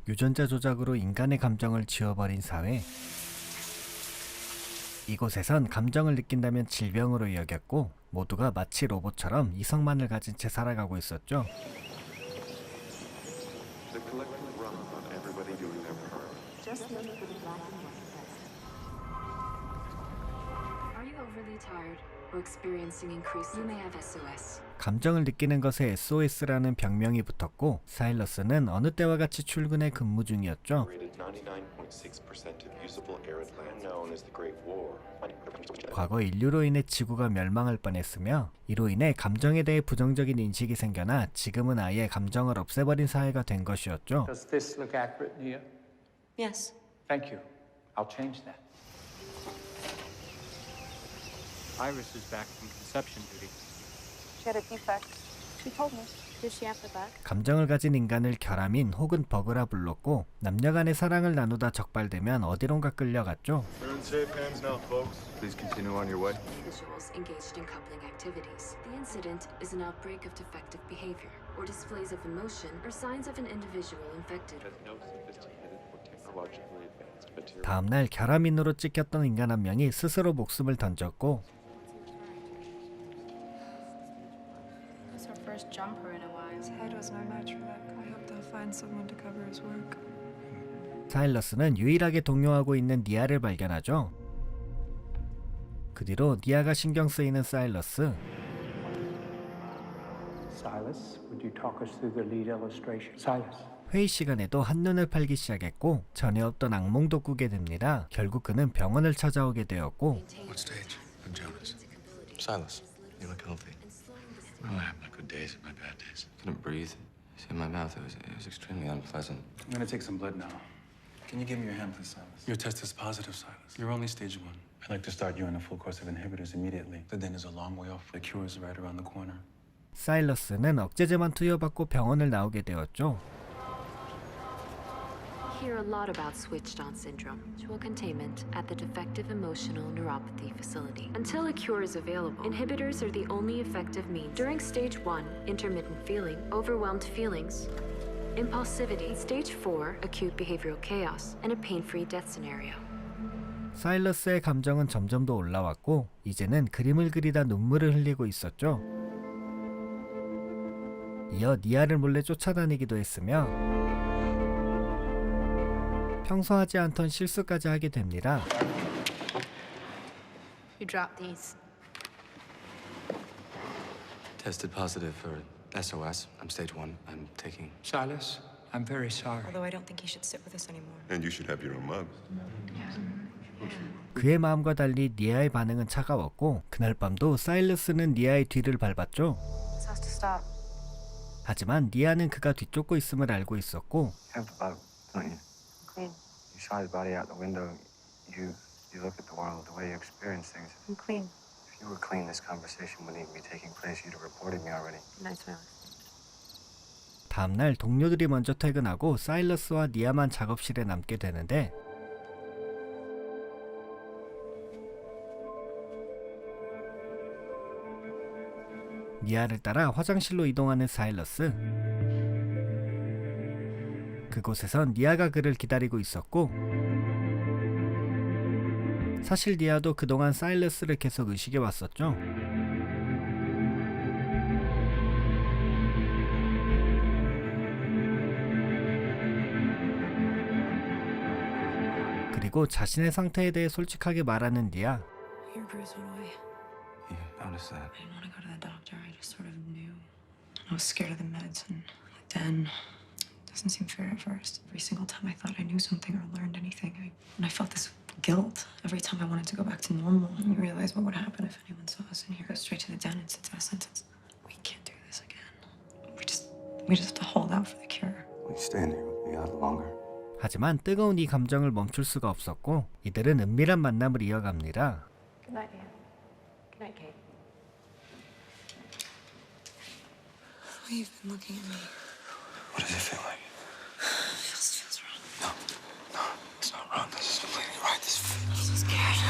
유전자 조작으로 인간의 감정을 지워버린 사회. 이곳에선 감정을 느낀다면 질병으로 여겼고 모두가 마치 로봇처럼 이성만을 가진 채 살아가고 있었죠. 감정을 느끼는 것에 SOS라는 병명이 붙었고 사일러스는 어느 때와 같이 출근해 근무 중이었죠. 과거 인류로 인해 지구가 멸망할 뻔했으며 이로 인해 감정에 대해 부정적인 인식이 생겨나 지금은 아예 감정을 없애버린 사회가 된 것이었죠. Does this look accurate, Nia? Yes. Thank you. I'll change that. Iris is back from conception duty. She had a defect. She told me. Did she have the bug? 감정을 가진 인간을 결함인 혹은 버그라 불렀고 남녀 간의 사랑을 나누다 적발되면 어디론가 끌려갔죠. You're in safe hands now, folks. Please continue on your way. Individuals engaged in coupling activities. The incident is an outbreak of defective behavior, or displays of emotion, or signs of an individual infected. No sophisticated or technologically advanced material. 다음날 결함인으로 찍혔던 인간 한 명이 스스로 목숨을 던졌고 It's her first jumper in a while. His head was no match for that. I hope they'll find someone to cover his work. 사일러스는 유일하게 동요하고 있는 니아를 발견하죠. 그 뒤로 니아가 신경 쓰이는 사일러스. Silas, would you talk us through the lead illustration? Silas. 회의 시간에도 한눈을 팔기 시작했고 전에 없던 악몽도 꾸게 됩니다. 결국 그는 병원을 찾아오게 되었고 What stage? I'm Jonas. Silas, you look healthy. Well, I have my good days and my bad days. Couldn't breathe. See, in my mouth, it was extremely unpleasant. I'm gonna take some blood now. Can you give me your hand, please, Silas? Your test is positive, Silas. You're only stage 1. I'd like to start you on a full course of inhibitors immediately. The den is a long way off. The cure is right around the corner. 사일러스는 억제제만 투여받고 병원을 나오게 되었죠. Hear a lot about switched-on syndrome, visual containment at the defective emotional neuropathy facility. Until a cure is available, inhibitors are the only effective means. During stage 1, intermittent feeling, overwhelmed feelings, impulsivity, stage 4, acute behavioral chaos, and a pain-free death scenario. 사일러스의 감정은 점점 더 올라왔고 이제는 그림을 그리다 눈물을 흘리고 있었죠. 이어 니아를 몰래 쫓아다니기도 했으며 평소 하지 않던 실수까지 하게 됩니다. You dropped these. Tested positive for SOS. I'm stage 1. I'm taking. Silas, I'm very sorry. Although I don't think he should sit with us anymore. And you should have your own mug. 그의 마음과 달리 니아의 반응은 차가웠고 그날 밤도 사일러스는 니아의 뒤를 밟았죠. This has to stop. 하지만 니아는 그가 뒤쫓고 있음을 알고 있었고 You have the bug, don't you? Clean. You saw his body out the window. You look at the world, the way you experience things. I'm clean. If you were clean, this conversation wouldn't even be taking place. You'd have reported me already. Good night, Silas. 다음날 동료들이 먼저 퇴근하고 사일러스와 니아만 작업실에 남게 되는데 니아를 따라 화장실로 이동하는 사일러스. 그곳에선 니아가 그를 기다리고 있었고 사실 니아도 그동안 사일러스를 계속 의식해 왔었죠. 그리고 자신의 상태에 대해 솔직하게 말하는 니아. You're bruising away. You noticed that? I didn't want to go to the doctor. I just sort of knew. I was scared of the meds and then it doesn't seem fair at first. Every single time I thought I knew something or learned anything, and I felt this guilt every time I wanted to go back to normal. And you realize what would happen if anyone saw us in here. Go straight to the den and sit to a sentence. We can't do this again. We just have to hold out for the cure. Will you stay in here with me a little longer? 하지만 뜨거운 이 감정을 멈출 수가 없었고 이들은 은밀한 만남을 이어갑니다. Good night, Anne. Good night, Kate. The way you've been looking at me. What does it feel like? Feels wrong. No, it's not wrong. This is completely right. This I'm so scared.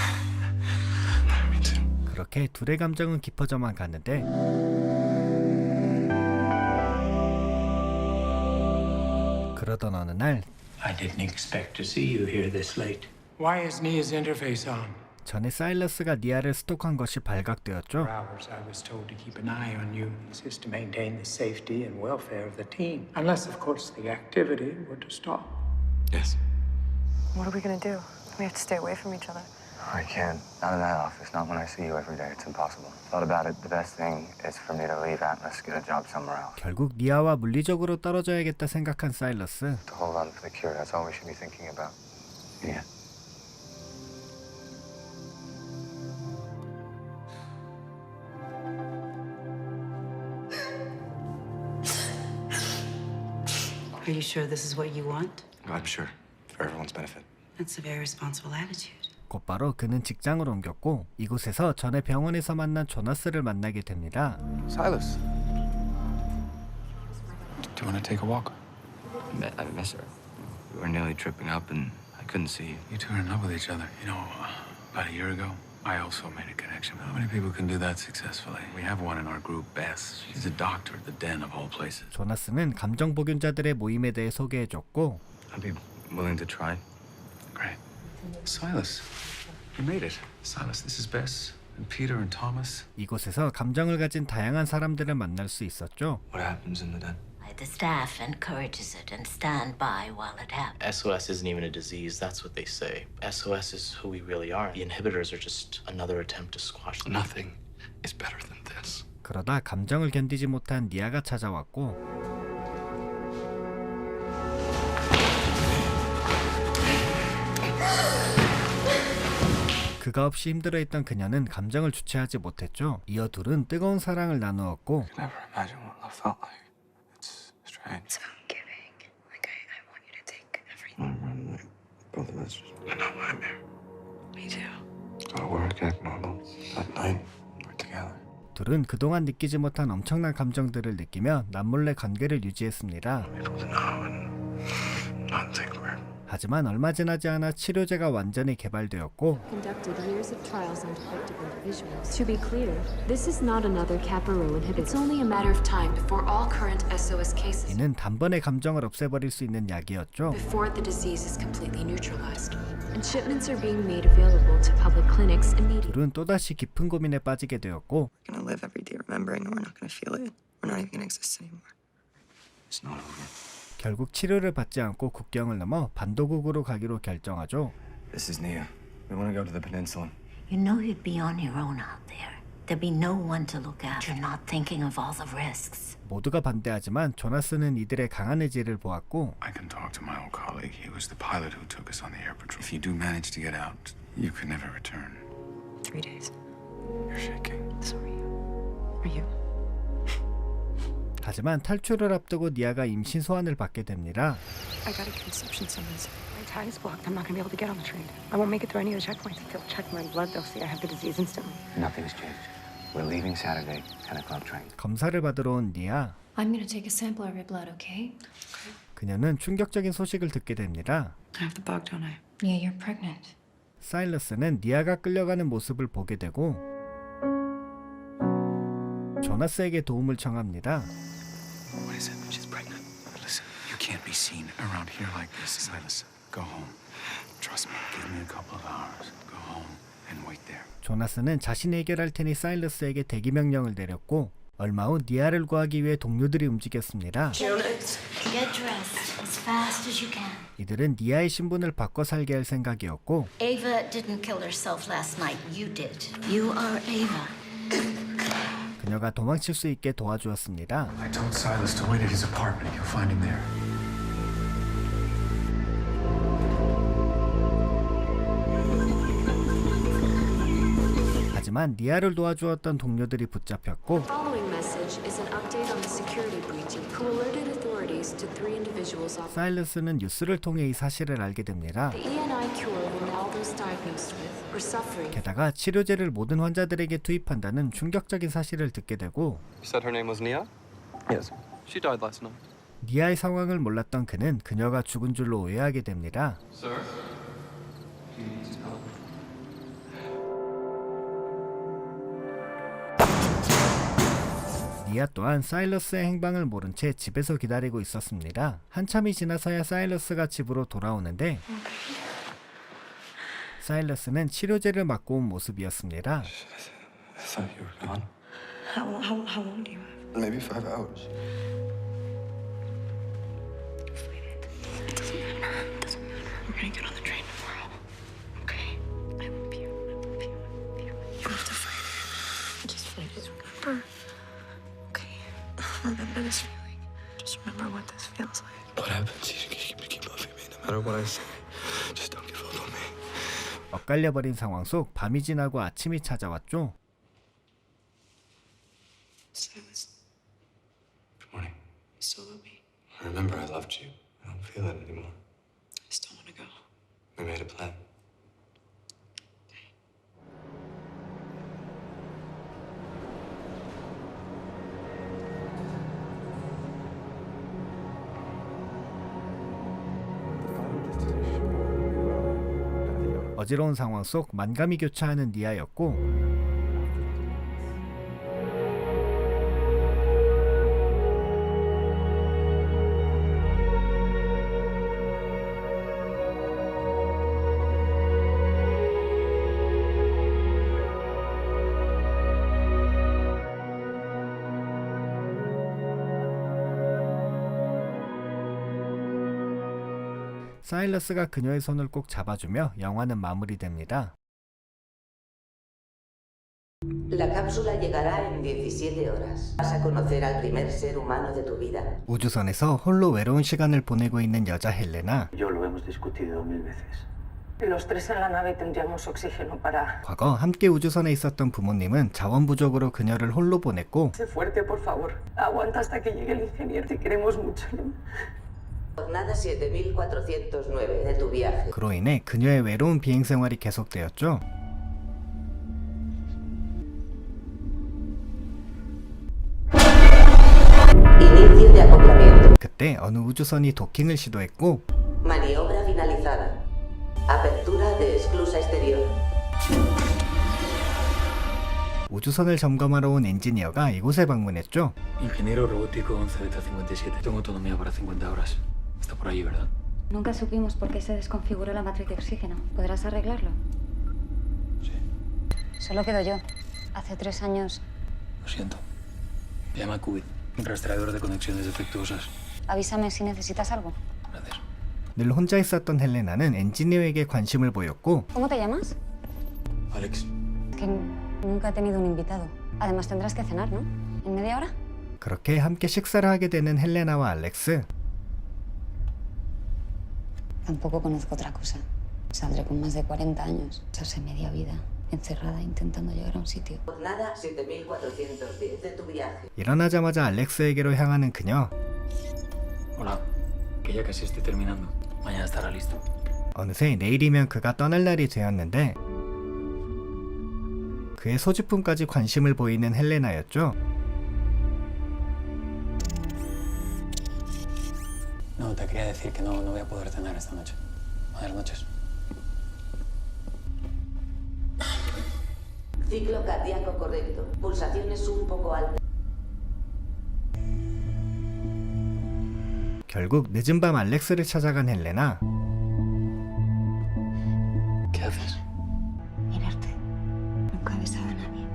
me too. 그렇게 둘의 감정은 깊어져만 갔는데 그러던 어느 날 I didn't expect to see you here this late. Why is Nia's interface on? 전에 사일러스가 니아를 스톡한 것이 발각되었죠. For hours, I was told to keep an eye on you. This is to maintain the safety and welfare of the team. Unless, of course, the activity were to stop. Yes. What are we gonna do? We have to stay away from each other. I can't. Not in that office. Not when I see you every day. It's impossible. Thought about it. The best thing is for me to leave Atlas, get a job somewhere else. 결국 니아와 물리적으로 떨어져야겠다 생각한 사일러스. To hold on for the cure. That's all we should be thinking about. Yeah. Are you sure this is what you want? I'm sure. For everyone's benefit. That's a very responsible attitude. 곧바로 그는 직장을 옮겼고 이곳에서 전에 병원에서 만난 조나스를 만나게 됩니다. Silas. Do you want to take a walk? I miss her. We were nearly tripping up and I couldn't see you. You two are in love with each other. You know, about a year ago, I also made a connection. How many people can do that successfully? We have one in our group, Bess. She's a doctor at the Den of all places. 조나스는 감정 복용자들의 모임에 대해 소개해줬고 I'd be willing to try. Great. Silas, you made it. Silas, this is Bess and Peter and Thomas. 이곳에서 감정을 가진 다양한 사람들을 만날 수 있었죠. What happens in the den? The staff encourages it and stand by while it happens. SOS isn't even a disease, that's what they say. SOS is who we really are. The inhibitors are just another attempt to squash them. Nothing is better than this. 그러다 감정을 견디지 못한 니아가 찾아왔고 그가 없이 힘들어했던 그녀는 감정을 주체하지 못했죠. 이어 둘은 뜨거운 사랑을 나누었고 I never imagined what love felt like. It's strange. It's about giving. Like, I want you to take everything. Both of us. I know I'm here. Me too. Go to work, act normal. At night, we're together. 둘은 그동안 느끼지 못한 엄청난 감정들을 느끼며 남몰래 관계를 유지했습니다. People to know and not think we're. 하지만 얼마 지나지 않아 치료제가 완전히 개발되었고 Conducted years of trials on defective individuals. To be clear, this is not another kappa-Rho inhibitor. It's only a matter of time before all current SOS cases. 이는 단번에 감정을 없애버릴 수 있는 약이었죠. Before the disease is completely neutralized. And shipments are being made available to public clinics immediately. 둘은 또다시 깊은 고민에 빠지게 되었고 We're gonna live every day remembering that we're not gonna feel it. We're not even gonna exist anymore. It's not over. 결국 치료를 받지 않고 국경을 넘어 반도국으로 가기로 결정하죠. This is Nia. We want to go to the peninsula. You know you'd be on your own out there. There'd be no one to look after. You're not thinking of all the risks. 모두가 반대하지만 조나스는 이들의 강한 의지를 보았고 I can talk to my old colleague. He was the pilot who took us on the air patrol. If you do manage to get out, you could never return. 3 days. You're shaking. So are you. Are you? 하지만 탈출을 앞두고 니아가 임신 소환을 받게 됩니다. I got a conception summons. My tag is blocked. I'm not gonna be able to get on the train. I won't make it through any of the checkpoints. If they'll check my blood, they'll see I have the disease instantly. Nothing's changed. We're leaving Saturday, 10 o'clock train. 검사를 받으러 온 니아. I'm gonna take a sample of your blood, okay? 그녀는 충격적인 소식을 듣게 됩니다. I have the bug, don't I? Yeah, you're pregnant. 사일러스는 니아가 끌려가는 모습을 보게 되고 조나스에게 도움을 청합니다. What is it? She's pregnant. Listen, you can't be seen around here like this. Silas, go home. Trust me. Give me a couple of hours. Go home and wait there. 조나스는 자신이 해결할 테니 사일러스에게 대기 명령을 내렸고 얼마 후 니아를 구하기 위해 동료들이 움직였습니다. Get dressed as fast as you can. 이들은 니아의 신분을 바꿔 살게 할 생각이었고 Ava didn't kill herself last night. You did. You are Ava. 그녀가 도망칠 수 있게 도와주었습니다. I told Silas to wait at his apartment. You'll find him there. 하지만 니아를 도와주었던 동료들이 붙잡혔고 Following message is an update on the security breach who alerted authorities to 3 individuals of 사일러스는 뉴스를 통해 이 사실을 알게 됩니다. the ENI cure when all those diagnosed with were suffering. 게다가 치료제를 모든 환자들에게 투입한다는 충격적인 사실을 듣게 되고 You said her name was Nia? Yes. She died last night. 니아의 상황을 몰랐던 그는 그녀가 죽은 줄로 오해하게 됩니다. Sir? 니아 또한 사일러스의 행방을 모른 채 집에서 기다리고 있었습니다. 한참이 지나서야 사일러스가 집으로 돌아오는데 사일러스는 치료제를 맞고 온 모습이었습니다. I thought you were gone. How long do you have? Maybe 5 hours. It doesn't matter. It doesn't matter. We're gonna get on the train tomorrow. Okay? I won't be here. I won't be here. I won't be here. You have to fight it. Just fight it. Remember. Okay. Remember this feeling. Just remember what this feels like. What happens? You keep loving me no matter what I say. Just don't give up on me. 엇갈려버린 상황 속 밤이 지나고 아침이 찾아왔죠. Silas, Good morning. you still love me? Remember, I loved you. I don't feel it anymore. I just don't want to go. We made a plan. 어지러운 상황 속 만감이 교차하는 니아였고 사일러스가 그녀의 손을 꼭 잡아주며 영화는 마무리됩니다. La cápsula llegará en 17 horas. Vas a conocer al primer ser humano de tu vida. 우주선에서 홀로 외로운 시간을 보내고 있는 여자 헬레나. Yo lo hemos discutido 1000 veces. Los tres en la nave tendríamos oxígeno para... 과거 함께 우주선에 있었던 부모님은 자원 부족으로 그녀를 홀로 보냈고 Sé fuerte, por favor. Aguanta hasta que llegue el ingeniero. Te queremos mucho. Jornada 7409 de tu viaje. 그로 인해 그녀의 외로운 비행 생활이 계속되었죠. Inicio de acoplamiento. 그때 어느 우주선이 도킹을 시도했고 Maniobra finalizada. Apertura de esclusa exterior. 우주선을 점검하러 온 엔지니어가 이곳에 방문했죠. Ingeniero robótico 11-57. Tengo autonomía para 50 horas. Está por ahí, ¿verdad? Nunca supimos por qué se desconfiguró la matriz de oxígeno. ¿Podrás arreglarlo? Sí. Solo quedo yo. Hace 3 años. Lo siento. Llama a Qubit, un rastreador de conexiones defectuosas. Avísame si necesitas algo. Gracias. 늘 혼자 있었던 헬레나는 엔지니어에게 관심을 보였고 ¿Cómo te llamas? Alex. Es que nunca he tenido un invitado. Además tendrás que cenar, ¿no? ¿En media hora? 그렇게 함께 식사를 하게 되는 헬레나와 알렉스. Tampoco conozco otra cosa. Saldré con más de 40 años. Echarse media vida encerrada intentando llegar a un sitio. Jornada 7410 de tu viaje. 일어나자마자 알렉스에게로 향하는 그녀. Hola. Que ya casi estoy terminando. Mañana estará listo. 어느새 내일이면 그가 떠날 날이 되었는데 그의 소지품까지 관심을 보이는 헬레나였죠. No, te quería decir que no voy a poder cenar esta noche. Buenas noches. Ciclo cardíaco correcto. Pulsaciones un poco altas. 결국 늦은 밤 알렉스를 찾아간 헬레나. ¿Qué haces? Mirarte. Nunca he besado a nadie.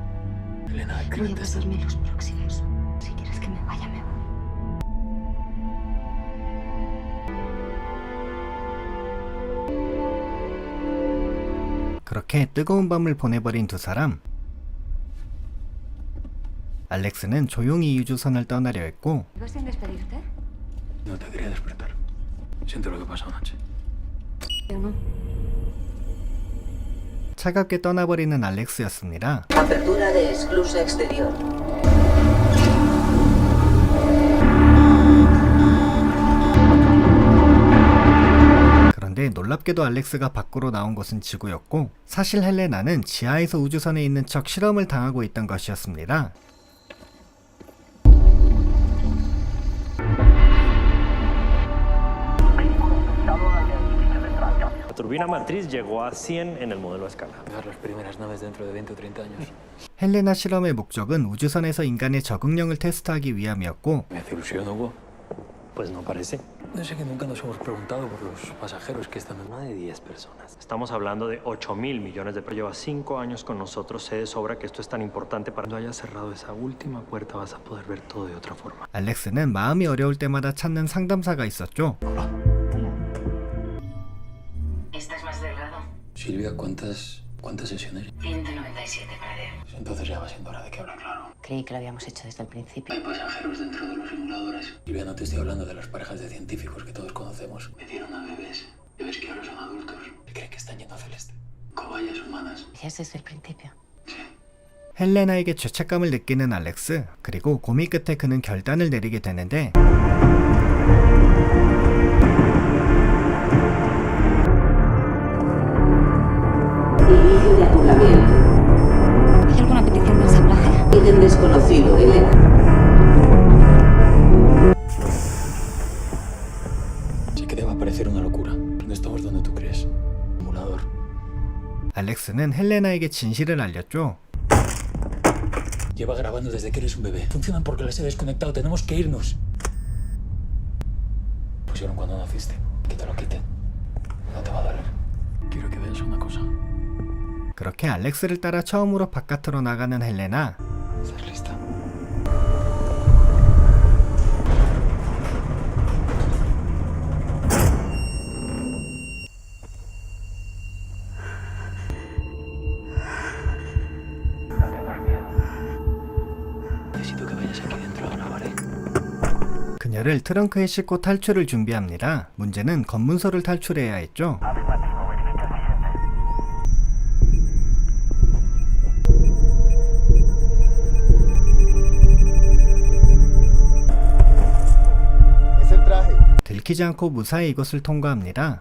Elena, Voy a pasarme los próximos. Si quieres que me vaya, me voy. 그렇게 뜨거운 밤을 보내버린 두 사람. 알렉스는 조용히 이 우주선을 떠나려 했고 ¿Vas sin despedirte? No te quería despertar. Siento lo que pasó anoche. Yo no. 차갑게 떠나버리는 알렉스였습니다. Apertura de esclusa exterior. 그런데 놀랍게도 알렉스가 밖으로 나온 곳은 지구였고 사실 헬레나는 지하에서 우주선에 있는 척 실험을 당하고 있던 것이었습니다. turbina matriz llegó a 100 en el modelo a escala. Ver las primeras naves dentro de 20 o 30 años. 헬레나 실험의 목적은 우주선에서 인간의 적응력을 테스트하기 위함이었고 ¿Me hace ilusión, Hugo? Pues no parece. No sé que nunca nos hemos preguntado por los pasajeros que están en más de 10 personas. Estamos hablando de 8.000 millones de pesos. Lleva 5 años con nosotros. Sé de sobra que esto es tan importante. Para cuando hayas cerrado esa última puerta vas a poder ver todo de otra forma. 알렉스는 마음이 어려울 때마다 찾는 상담사가 있었죠. ¿Estás más delgado? Silvia, ¿cuántas sesiones? 197 para ver. Entonces ya va siendo hora de que hable claro. Creí que lo habíamos hecho desde el principio. Hay pasajeros dentro de los simuladores. Silvia, no te estoy hablando de las parejas de científicos que todos conocemos. Metieron a bebés que ahora son adultos. ¿Creen que están yendo a Celeste? Cobayas humanas. Ya es desde el principio. 헬레나에게 죄책감을 느끼는 알렉스. 그리고 고민 끝에 그는 결단을 내리게 되는데 Inicio de acoplamiento. ¿Hay alguna petición de ensamblaje? Origen desconocido, Elena. Sé que te va a parecer una locura. No estamos donde tú crees. Simulador. 알렉스는 헬레나에게 진실을 알렸죠. Lleva grabando desde que eres un bebé. Funcionan porque las he desconectado. Tenemos que irnos. Pusieron cuando naciste. Que te lo quiten. No te va a doler. Quiero que veas una cosa. 그렇게 알렉스를 따라 처음으로 바깥으로 나가는 헬레나. ¿Estás lista? Necesito que vayas aquí dentro ahora, ¿vale? 그녀를 트렁크에 싣고 탈출을 준비합니다. 문제는 검문소를 탈출해야 했죠. 들키지 않고 무사히 이곳을 통과합니다.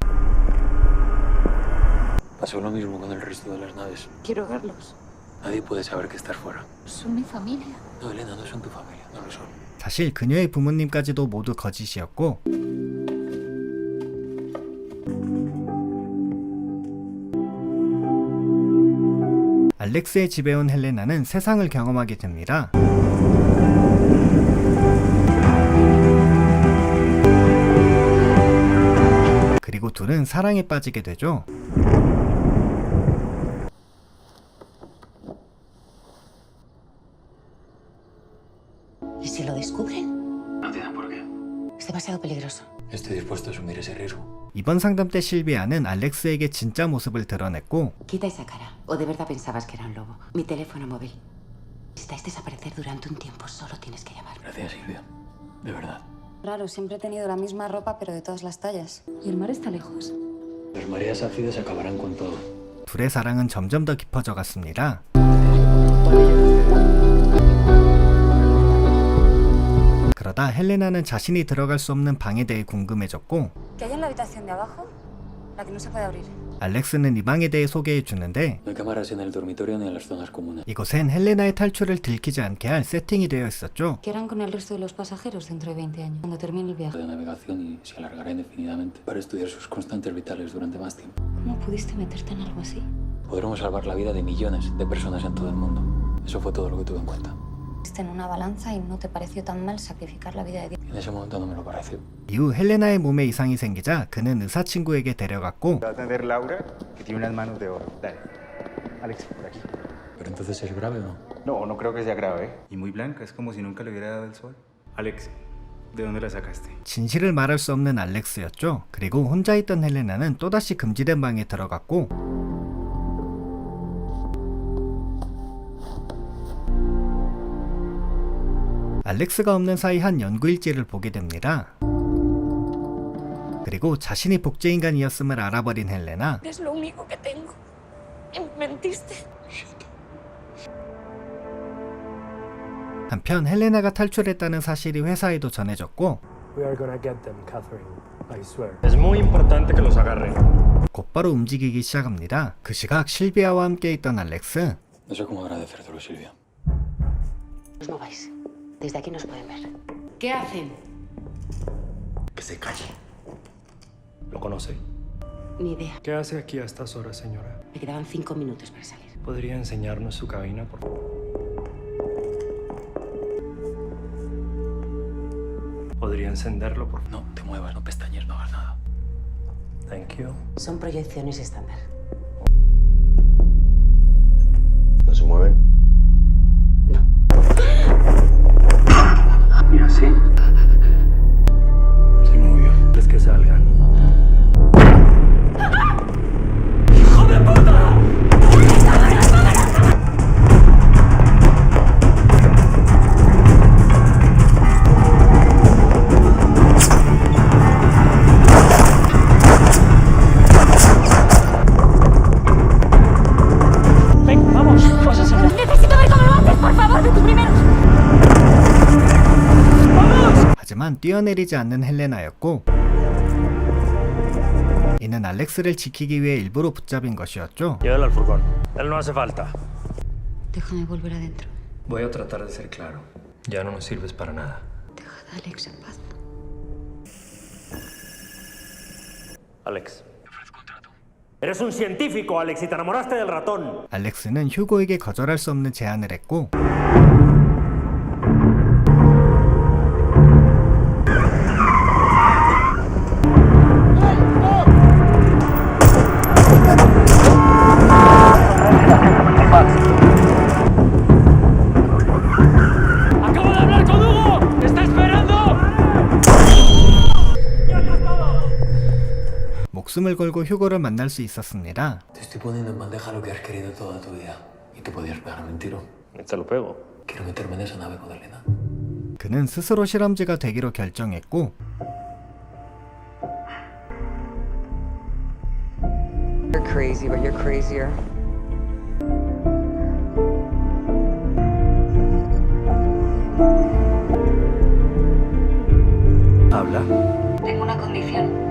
Pasó lo mismo con el resto de las naves. Quiero verlos. Nadie puede saber que estás fuera. Son mi familia. No, Elena, no son tu familia. No lo son. 사실 그녀의 부모님까지도 모두 거짓이었고 알렉스의 집에 온 헬레나는 세상을 경험하게 됩니다. 그리고 둘은 사랑에 빠지게 되죠. ¿Y si lo descubren? No tienen por qué. Es demasiado peligroso. Estoy dispuesto a asumir ese riesgo. 이번 상담 때 실비아는 알렉스에게 진짜 모습을 드러냈고 Quita esa cara. ¿O de verdad pensabas que era un lobo? Mi teléfono móvil. Necesitáis desaparecer durante un tiempo. Solo tienes que llamar. Gracias, Silvia. De verdad. Raro, siempre he tenido la misma ropa, pero de todas las tallas. ¿Y el mar está lejos? Las mareas ácidas acabarán con todo. 둘의 사랑은 점점 더 깊어져 갔습니다. 그러다 헬레나는 자신이 들어갈 수 없는 방에 대해 궁금해졌고 ¿Qué hay en la habitación de abajo? La que no se puede abrir. 알렉스는 이 방에 대해 소개해 주는데 No hay cámaras en el dormitorio ni en las zonas comunes. 이곳엔 헬레나의 탈출을 들키지 않게 할 세팅이 되어 있었죠. ¿Qué harán con el resto de los pasajeros dentro de 20 años, cuando termine el viaje? De navegación y se alargará indefinidamente para estudiar sus constantes vitales durante más tiempo. ¿Cómo pudiste meterte en algo así? Podremos salvar la vida de millones de personas en todo el mundo. Eso fue todo lo que tuve en cuenta. En una balanza y no te pareció tan mal sacrificar la vida de Dios. En ese momento no me lo pareció. 이후 헬레나의 몸에 이상이 생기자 그는 의사 친구에게 데려갔고 Va a atender Laura, que tiene unas manos de oro. Dale. Alex, por aquí. ¿Pero entonces es grave o no? No, no creo que sea grave. Y muy blanca, es como si nunca le hubiera dado el sol. Alex, ¿de dónde la sacaste? 진실을 말할 수 없는 알렉스였죠. 그리고 혼자 있던 헬레나는 또다시 금지된 방에 들어갔고 알렉스가 없는 사이 한 연구일지를 보게 됩니다. 그리고 자신이 복제인간이었음을 알아버린 헬레나. Es lo único que tengo. Mentiste. 한편 헬레나가 탈출했다는 사실이 회사에도 전해졌고 We are gonna get them, Catherine. I swear. Es muy importante que los agarren. 곧바로 움직이기 시작합니다. 그 시각 실비아와 함께 있던 알렉스. No sé cómo agradecértelo, Silvia. Os mováis. Desde aquí nos pueden ver. ¿Qué hacen? Que se calle. ¿Lo conoce? Ni idea. ¿Qué hace aquí a estas horas, señora? Me quedaban 5 minutos para salir. ¿Podría enseñarnos su cabina, por favor? ¿Podría encenderlo, por favor? No te muevas, no pestañees, no hagas nada. Thank you. Son proyecciones estándar. ¿No se mueven? ¿Y así? Se movió. Es que salgan. ¡Hijo de puta! Ven, vamos. Necesito ver cómo lo haces, por favor, de tu primero. 하지만 뛰어내리지 않는 헬레나였고 이는 알렉스를 지키기 위해 일부러 붙잡은 것이었죠. Llévalo al furgón. Él no hace falta. Déjame volver adentro. Voy a tratar de ser claro. Ya no nos sirves para nada. Dejad a Alex en paz. Alex. Eres un científico, Alex, y te enamoraste del ratón. 알렉스는 휴고에게 거절할 수 없는 제안을 했고 ¡Acabo de hablar con Hugo! ¡Me está esperando! 목숨을 걸고 휴고를 만날 수 있었습니다. Te estoy poniendo en bandeja lo que has querido toda tu vida. Y te podías pegar un tiro. Te lo pego. Quiero meterme en esa nave con Elena. 그는 스스로 실험지가 되기로 결정했고 You're crazy, but you're crazier. Habla. Tengo una condición.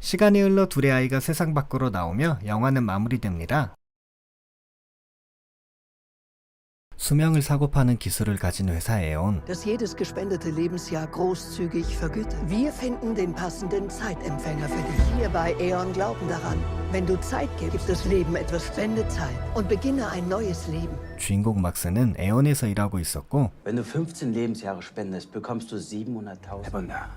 시간이 흘러 둘의 아이가 세상 밖으로 나오며 영화는 마무리됩니다. 수명을 사고 파는 기술을 가진 회사 에온. Dass jedes gespendete Lebensjahr großzügig vergütet. Wir finden den passenden Zeitempfänger für dich. Hier bei E.ON glauben daran. Wenn du Zeit gibst, gibt das Leben etwas Spendezeit und beginne ein neues Leben. 주인공 막스는 에온에서 일하고 있었고 Wenn du 15 Lebensjahre spendest, bekommst du 700.000. Herr Bonder,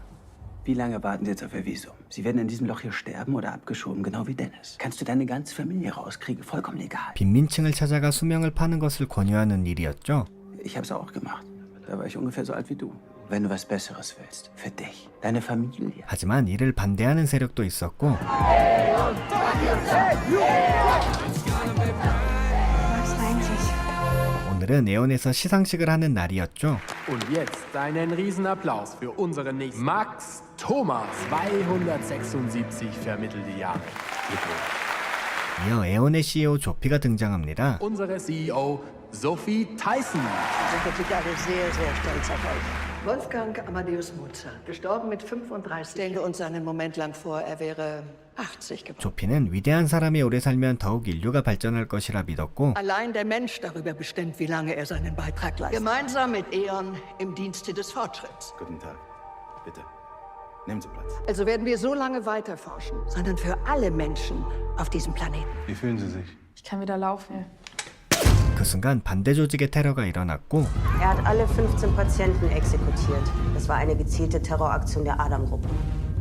wie lange warten Sie jetzt auf Ihr Visum? Sie werden in diesem Loch hier sterben oder abgeschoben, genau wie Dennis. Kannst du deine ganze Familie rauskriegen, vollkommen egal. 빈민층을 찾아가 수명을 파는 것을 권유하는 일이었죠. Ich hab's auch gemacht. Da war ich ungefähr so alt wie du. Wenn du was Besseres willst, für dich, deine Familie. 하지만 이를 반대하는 세력도 있었고 오늘은 에온에서 시상식을 하는 날이었죠. Und jetzt einen Riesenapplaus für unseren nächsten Max Thomas, 276 vermittelte Jahre. 이어 에온의 CEO 조피가 등장합니다. Unsere CEO Sophie Tyson. Wir sind natürlich alle sehr, sehr stolz auf euch. Wolfgang Amadeus Mozart, gestorben mit 35. Stellen wir uns einen Moment lang vor, er wäre 80 geworden. 조피는 위대한 사람이 오래 살면 더욱 인류가 발전할 것이라 믿었고 Allein der Mensch darüber bestimmt, wie lange er seinen Beitrag leistet. Gemeinsam mit E.ON im Dienste des Fortschritts. Guten Tag. Bitte. Nehmen Sie Platz. Also werden wir so lange weiterforschen, sondern für alle Menschen auf diesem Planeten. Wie fühlen Sie sich? Ich kann wieder laufen. 그 순간 반대 조직의 테러가 일어났고 Er hat alle 15 Patienten exekutiert. Das war eine gezielte Terroraktion der Adam-Gruppe.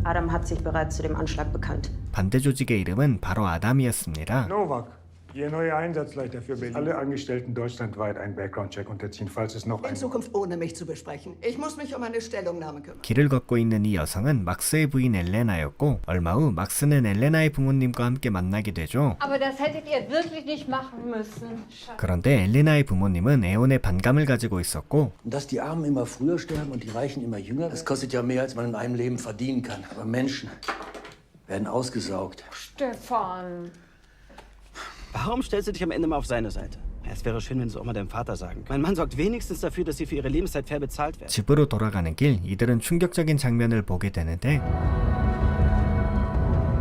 Adam hat sich bereits zu dem Anschlag bekannt. 반대 조직의 이름은 바로 아담이었습니다. Novak, Ihr neuer Einsatzleiter für Berlin. Alle Angestellten deutschlandweit einen Background-Check unterziehen, falls es noch In einen... Zukunft ohne mich zu besprechen. Ich muss mich um eine Stellungnahme kümmern. 길을 걷고 있는 이 여성은 막스의 부인 엘레나였고 얼마 후 막스는 엘레나의 부모님과 함께 만나게 되죠. Aber das hättet ihr wirklich nicht machen müssen. 그런데 엘레나의 부모님은 에온에 반감을 가지고 있었고 Dass die Armen immer früher sterben und die Reichen immer jünger, das kostet ja mehr, als man in einem Leben verdienen kann. Aber Menschen werden ausgesaugt. Stefan. Warum stellst du dich am Ende mal auf seine Seite? Es wäre schön, wenn du es auch mal deinem Vater sagen könntest. Mein Mann sorgt wenigstens dafür, dass sie für ihre Lebenszeit fair bezahlt werden. 집으로 돌아가는 길 이들은 충격적인 장면을 보게 되는데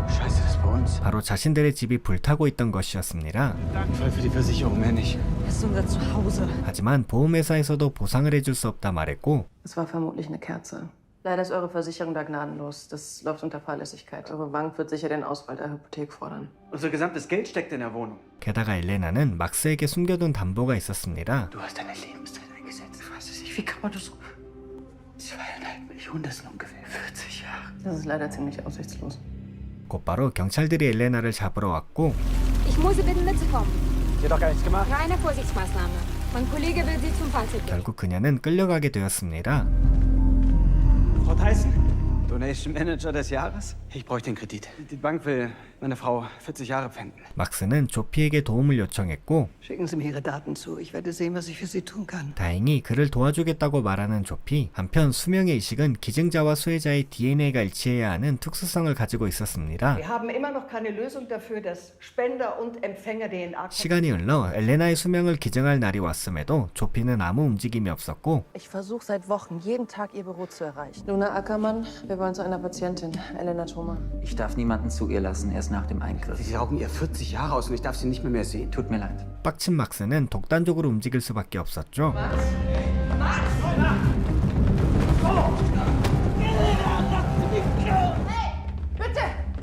Scheiße, das war uns. 바로 자신들의 집이 불타고 있던 것이었습니다. Fall für die Versicherung, mehr nicht. Das ist unser Zuhause. 하지만 보험회사에서도 보상을 해줄 수 없다 말했고 Es war vermutlich eine Kerze. Leider ist eure Versicherung da gnadenlos. Das läuft unter Fahrlässigkeit. Eure Bank wird sicher den Ausfall der Hypothek fordern. Unser gesamtes Geld steckt in der Wohnung. 게다가 엘레나는 막스에게 숨겨둔 담보가 있었습니다. Du hast deine Lebenszeit eingesetzt. Ich weiß es nicht, wie kann man das so... 2,5 Millionen, das sind ungefähr 40 Jahre. Das ist leider ziemlich aussichtslos. 곧바로 경찰들이 엘레나를 잡으러 왔고 Ich muss Sie bitten, mitzukommen. Sie hat doch gar nichts gemacht. Reine Vorsichtsmaßnahme. Mein Kollege will Sie zum Fahrzeug bringen. 결국 그녀는 끌려가게 되었습니다. Frau Tyson? Donation Manager des Jahres? Ich bräuchte den Kredit. Die Bank will meine Frau 40 Jahre pfänden. 막스는 조피에게 도움을 요청했고 Schicken Sie mir Ihre Daten zu. Ich werde sehen, was ich für Sie tun kann. 다행히 그를 도와주겠다고 말하는 조피. 한편 수명의 의식은 기증자와 수혜자의 DNA가 일치해야 하는 특수성을 가지고 있었습니다. Wir haben immer noch keine Lösung dafür, dass Spender und Empfänger DNA. 시간이 흘러 엘레나의 수명을 기증할 날이 왔음에도 조피는 아무 움직임이 없었고 Ich versuche seit Wochen, jeden Tag ihr Büro zu erreichen. Luna Ackermann, wir wollen zu einer Patientin, Elena Thoma. Ich darf niemanden zu ihr lassen, erst nach dem Eingriff. Sie saugen ihr 40 Jahre aus und ich darf sie nicht mehr sehen. Tut mir leid. 빡친 막스는 독단적으로 움직일 수밖에 없었죠.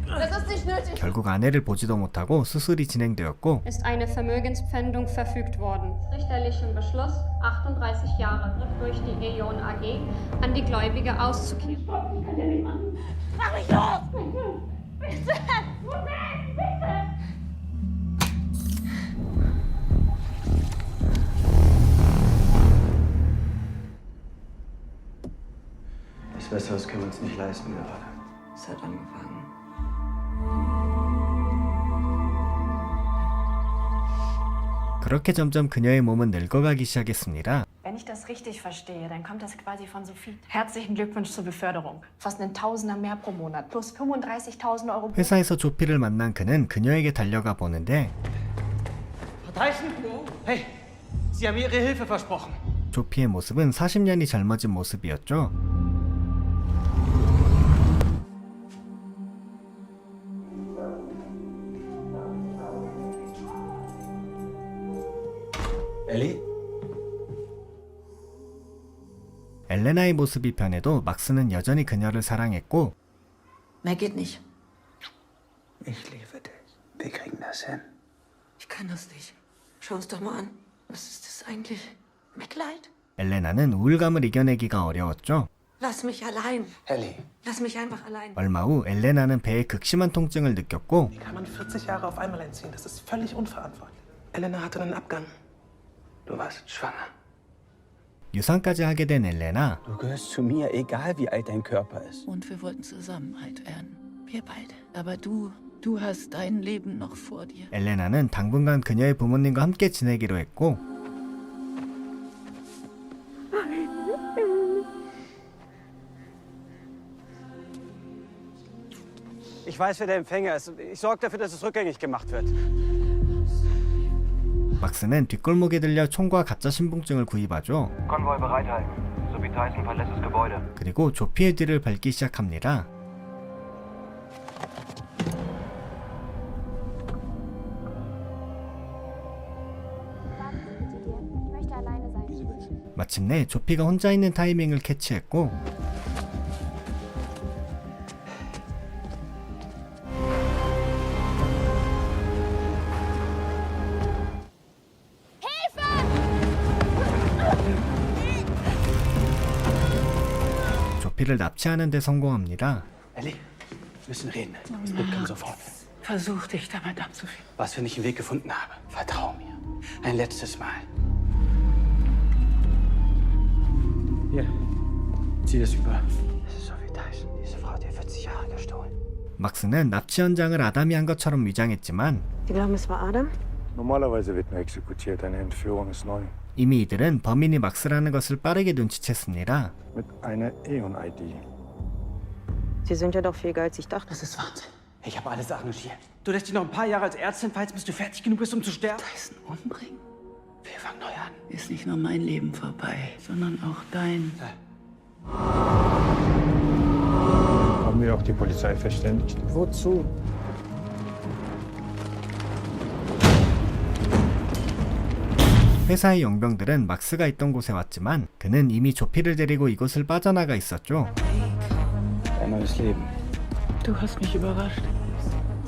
Das ist nicht nötig. 결국 아내를 보지도 못하고 수술이 진행되었고 Ist eine Vermögenspfändung verfügt worden. Richterlichen Beschluss, 38 Jahre durch die E.ON AG an die Gläubige auszukehren. Mach mich los! Bitte! Das Besseres können wir uns nicht leisten gerade. Es hat angefangen. 그렇게 점점 그녀의 몸은 늙어가기 시작했습니다. Wenn ich das richtig verstehe, dann kommt das quasi von Sophie. Herzlichen Glückwunsch zur Beförderung. Fast einen Tausender mehr pro Monat, plus 35.000 Euro. 회사에서 조피를 만난 그는 그녀에게 달려가 보는데 Frau Tyson? Hey, Sie haben mir Ihre Hilfe versprochen. 조피의 모습은 40년이 젊어진 모습이었죠. Ellie? 엘레나의 모습이 변해도 막스는 여전히 그녀를 사랑했고 Mehr geht nicht. Ich liebe dich. Wir kriegen das hin. Ich kann das nicht. Schau uns doch mal an. Was ist das eigentlich? Mitleid? 엘레나는 우울감을 이겨내기가 어려웠죠. Lass mich allein. Ellie. Lass mich einfach allein. 얼마 후 엘레나는 배에 극심한 통증을 느꼈고 Wie kann man 40 Jahre auf einmal entziehen? Das ist völlig unverantwortlich. Elena hatte einen Abgang. Du warst schwanger. 유산까지 하게 된 엘레나. Du gehörst zu mir, egal wie alt dein Körper ist. Und wir wollten zusammen alt werden. Wir beide. Aber du hast dein Leben noch vor dir. 엘레나는 당분간 그녀의 부모님과 함께 지내기로 했고 Ich weiß, wer der Empfänger ist. Ich sorge dafür, dass es rückgängig gemacht wird. 막스는 뒷골목에 들려 총과 가짜 신분증을 구입하죠. Konvoi bereithalten. Sophie Tyson verlässt das Gebäude. 그리고 조피의 뒤를 밟기 시작합니다. 마침내 조피가 혼자 있는 타이밍을 캐치했고 조피를 납치하는 데 성공합니다. Ellie, wir müssen reden. Das Bild kommt sofort. Versuch dich damit abzufinden. Was, wenn ich einen Weg gefunden habe? Vertrau mir. Ein letztes Mal. Hier, zieh das über. Das ist Sophie Tyson. Diese Frau hat dir 40 Jahre gestohlen. 막스는 납치 현장을 아담이 한 것처럼 위장했지만 Die glauben, es war Adam? Normalerweise wird nur exekutiert, eine Entführung ist neu. 이미 이들은 범인이 막스라는 것을 빠르게 눈치챘습니다. Mit einer E.ON-ID. Sie sind ja doch fähiger, als ich dachte. Das ist Wahnsinn. Ich habe alles arrangiert. Du lässt dich noch ein paar Jahre als Ärztin falls bis du fertig genug bist, um zu sterben. Tyson umbringen? Wir fangen neu an. Ist nicht nur mein Leben vorbei, sondern auch dein. Haben wir auch die Polizei verständigt? Wozu? 회사의 용병들은 막스가 있던 곳에 왔지만 그는 이미 조피를 데리고 이곳을 빠져나가 있었죠. Ein neues Leben. Du hast mich überrascht.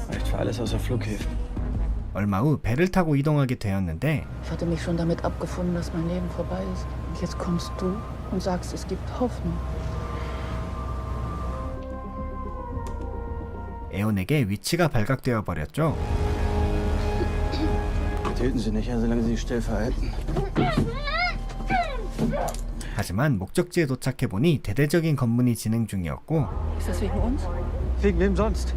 Reicht für alles außer Flughäfen. 얼마 후 배를 타고 이동하게 되었는데 Ich hatte mich schon damit abgefunden, dass mein Leben vorbei ist. Und jetzt kommst du und sagst, es gibt Hoffnung. 에온에게 위치가 발각되어 버렸죠. Töten Sie nicht, solange Sie sich still verhalten. 하지만 목적지에 도착해보니 대대적인 검문이 진행 중이었고 Ist das wegen uns? Wegen wem sonst?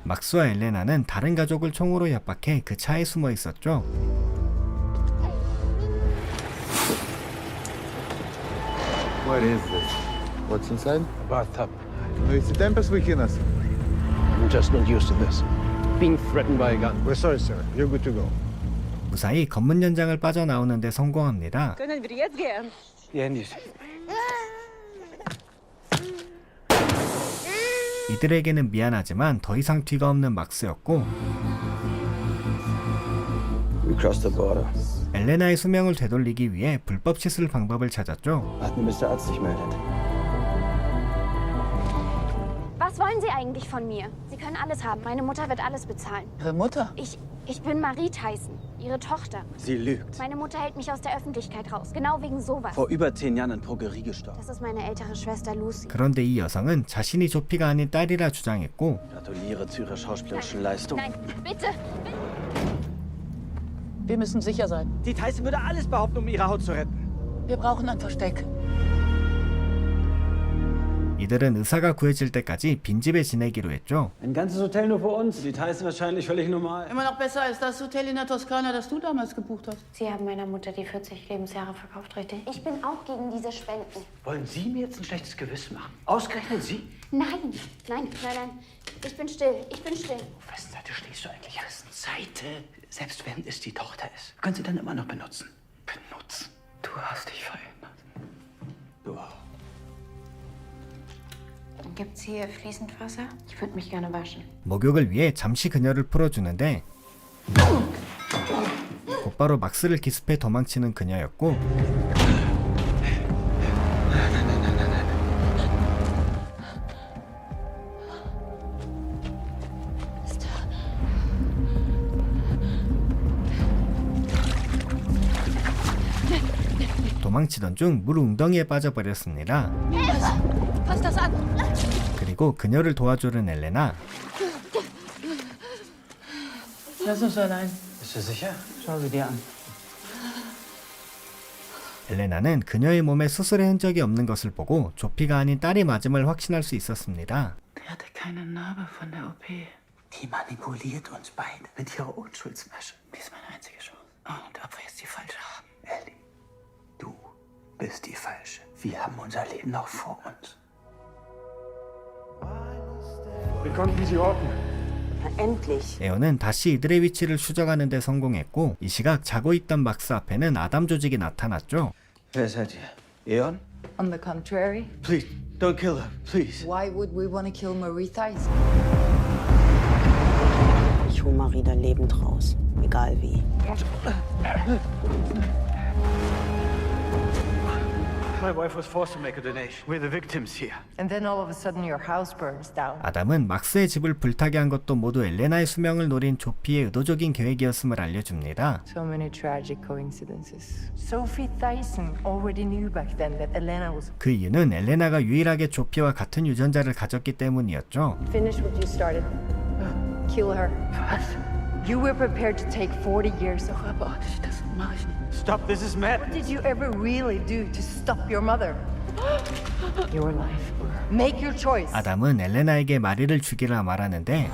막스와 엘레나는 다른 가족을 총으로 협박해 그 차에 숨어 있었죠. What is this? What's inside? A bathtub. It's the tempest within us. I'm just not used to this. Being threatened by a gun. We're sorry, sir. You're good to go. 무사히 검문 현장을 빠져나오는데 성공합니다. Können wir jetzt gehen? Die Handys. 이들에게는 미안하지만 더 이상 뒤가 없는 막스였고 We crossed the border. 엘레나의 수명을 되돌리기 위해 불법 시술 방법을 찾았죠. Warten, bis der Arzt sich meldet. Was wollen Sie eigentlich von mir? Sie können alles haben. Meine Mutter wird alles bezahlen. Ihre Mutter? Ich bin Marie Tyson, Ihre Tochter. Sie lügt. Meine Mutter hält mich aus der Öffentlichkeit raus. Genau wegen sowas. Vor über 10 Jahren an Drogerie gestorben. Das ist meine ältere Schwester Lucy. 그런데 이 여성은 자신이 조피가 아닌 딸이라 주장했고 Gratuliere zu Ihrer schauspielerischen Leistung. Nein, bitte. Wir müssen sicher sein. Die Tyson würde alles behaupten, um ihre Haut zu retten. Wir brauchen ein Versteck. 이들은 의사가 구해질 때까지 빈집에 지내기로 했죠. Ein ganzes Hotel nur für uns. Die Tyson wahrscheinlich völlig normal. Immer noch besser als das Hotel in der Toskana, das du damals gebucht hast. Sie haben meiner Mutter die 40 Lebensjahre verkauft, richtig? Ich bin auch gegen diese Spenden. Wollen Sie mir jetzt ein schlechtes Gewissen machen? Ausgerechnet Sie? Nein. Ich bin still. Auf wessen Seite stehst du eigentlich? Wessen Seite? Selbst wenn es die Tochter ist, können Sie dann immer noch benutzen. Benutzen? Du hast dich verändert. Du auch. Gibt's hier fließend Wasser? Ich würde mich gerne waschen. 목욕을 위해 잠시 그녀를 풀어주는데 곧바로 막스를 기습해 도망치는 그녀였고 도망치던 중 물 웅덩이에 빠져버렸습니다. Fass das an! 그리고 그녀를 도와주는 엘레나. Lass uns allein. Bist du sicher? Schau sie dir an. 엘레나는 그녀의 몸에 수술의 흔적이 없는 것을 보고 조피가 아닌 딸이 맞음을 확신할 수 있었습니다. Die hatte keine Narbe von der OP. Die manipuliert uns beide mit ihrer Unschuldsmasche. Die ist meine einzige Chance. Oh, und ob wir jetzt die falsche haben? Ellie, du bist die Falsche. Wir haben unser Leben noch vor uns. Wir konnten sie orten. Endlich. 에온은 다시 이들의 위치를 추적하는 데 성공했고 이 시각 자고 있던 막스 앞에는 아담 조직이 나타났죠. Wer seid ihr? Eon? On the contrary, Please, don't kill her, please. why would we want to kill Marie Tyson? Ich hol Marie da lebend raus. Egal wie. My wife was forced to make a donation. We're the victims here. And then all of a sudden your house burns down. 아담은 막스의 집을 불타게 한 것도 모두 엘레나의 수명을 노린 조피의 의도적인 계획이었음을 알려줍니다. So many tragic coincidences. Sophie Tyson already knew back then that Elena was... 그 이유는 엘레나가 유일하게 조피와 같은 유전자를 가졌기 때문이었죠. Finish what you started. Kill her. You were prepared to take 40 years of her body. Das mach ich nicht. Stop, this is mad. What did you ever really do to stop your mother? Your life. Make your choice. 아담은 엘레나에게 마리를 죽이라 말하는데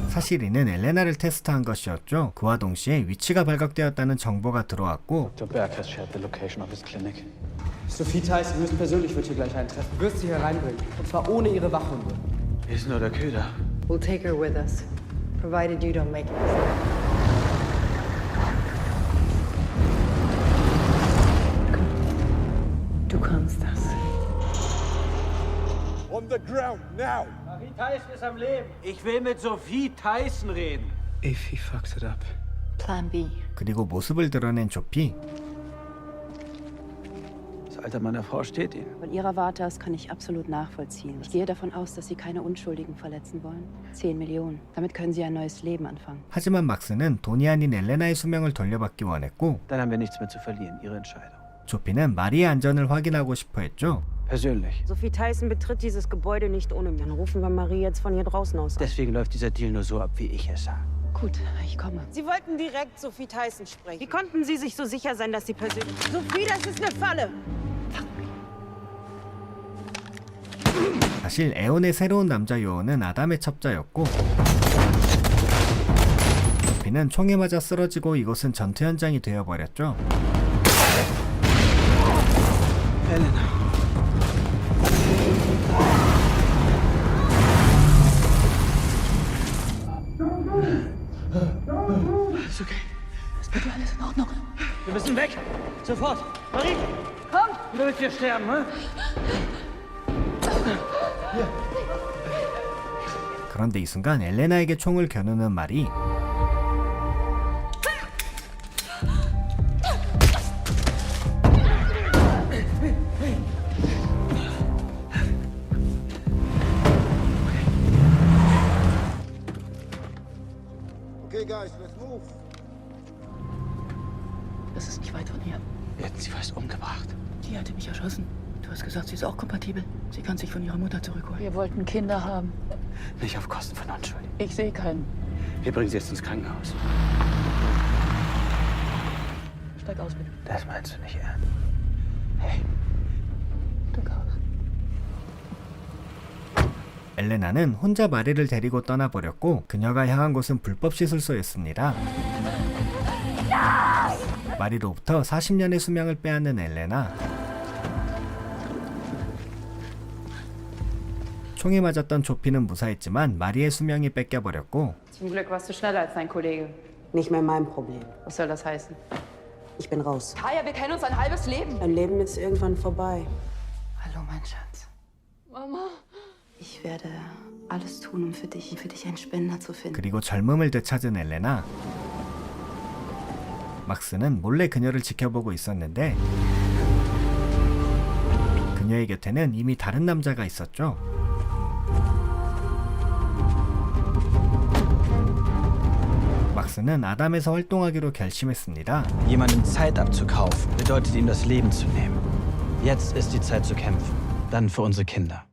사실 이는 엘레나를 테스트한 것이었죠. 그와 동시에 위치가 발각되었다는 정보가 들어왔고 Dr. Berg has shared the location of his clinic. Sophie Tyson höchstpersönlich wird hier gleich eintreffen. Wirst sie hier reinbringen. Und zwar ohne ihre Wachhunde. Hier ist nur der Köder. We'll take her with us, provided you don't make it. Du kannst das. the ground, now! Marie Tyson ist am Leben. Ich will mit Sophie Tyson reden. If he fucks it up. Plan B. 그리고 모습을 드러낸 조피. Das Alter meiner Frau steht Ihnen. Von Ihrer Warte aus kann ich absolut nachvollziehen. Ich gehe davon aus, dass Sie keine Unschuldigen verletzen wollen. 10 Millionen. Damit können Sie ein neues Leben anfangen. 하지만 막스는 돈이 아닌 엘레나의 수명을 돌려받기 원했고 Dann haben wir nichts mehr zu verlieren. Ihre Entscheidung. 조피는 마리의 안전을 확인하고 싶어 했죠. Persönlich. Sophie Tyson betritt dieses Gebäude nicht ohne mich. Dann rufen wir Marie jetzt von hier draußen aus an. Deswegen läuft dieser Deal nur so ab, wie ich es sage. Gut, ich komme. Sie wollten direkt Sophie Tyson sprechen. Wie konnten Sie sich so sicher sein, dass Sie persönlich... Sophie, das ist eine Falle! 사실 에온의 새로운 남자 요원은 아담의 첩자였고 조피는 총에 맞아 쓰러지고 이곳은 전투 현장이 되어버렸죠. Elena. Ist okay. Ist bitte alles in Ordnung? Wir müssen weg. Sofort. Marie, komm. Du willst hier sterben, hm? 그런데 이 순간 엘레나에게 총을 겨누는 말이 Okay, guys, let's move. Das ist nicht weit von hier. Wir hätten sie fast umgebracht. Die hatte mich erschossen. Du hast gesagt, sie ist auch kompatibel. Sie kann sich von ihrer Mutter zurückholen. Wir wollten Kinder haben. Nicht auf Kosten von Unschuldigen. Ich sehe keinen. Wir bringen sie jetzt ins Krankenhaus. Steig aus, bitte. Das meinst du nicht ernst? Hey. Steig aus. 엘레나는 혼자 마리를 데리고 떠나버렸고 그녀가 향한 곳은 불법 시술소였습니다. 마리로부터 40년의 수명을 빼앗는 엘레나. 총에 맞았던 조피는 무사했지만 마리의 수명이 뺏겨버렸고 Zum Glück warst du schneller als dein Kollege. Nicht mehr mein Problem. Was soll das heißen? Ich bin raus. Kaya, wir kennen uns ein halbes Leben. Dein Leben ist irgendwann vorbei. Hallo, mein Schatz. Mama. Ich werde alles tun, um für dich einen Spender zu finden. 그리고 젊음을 되찾은 엘레나. 막스는 몰래 그녀를 지켜보고 있었는데 그녀의 곁에는 이미 다른 남자가 있었죠. 막스는 아담에서 활동하기로 결심했습니다. Jemandem Zeit abzukaufen, bedeutet ihm das Leben zu nehmen. Jetzt ist die Zeit zu kämpfen. Dann für unsere Kinder.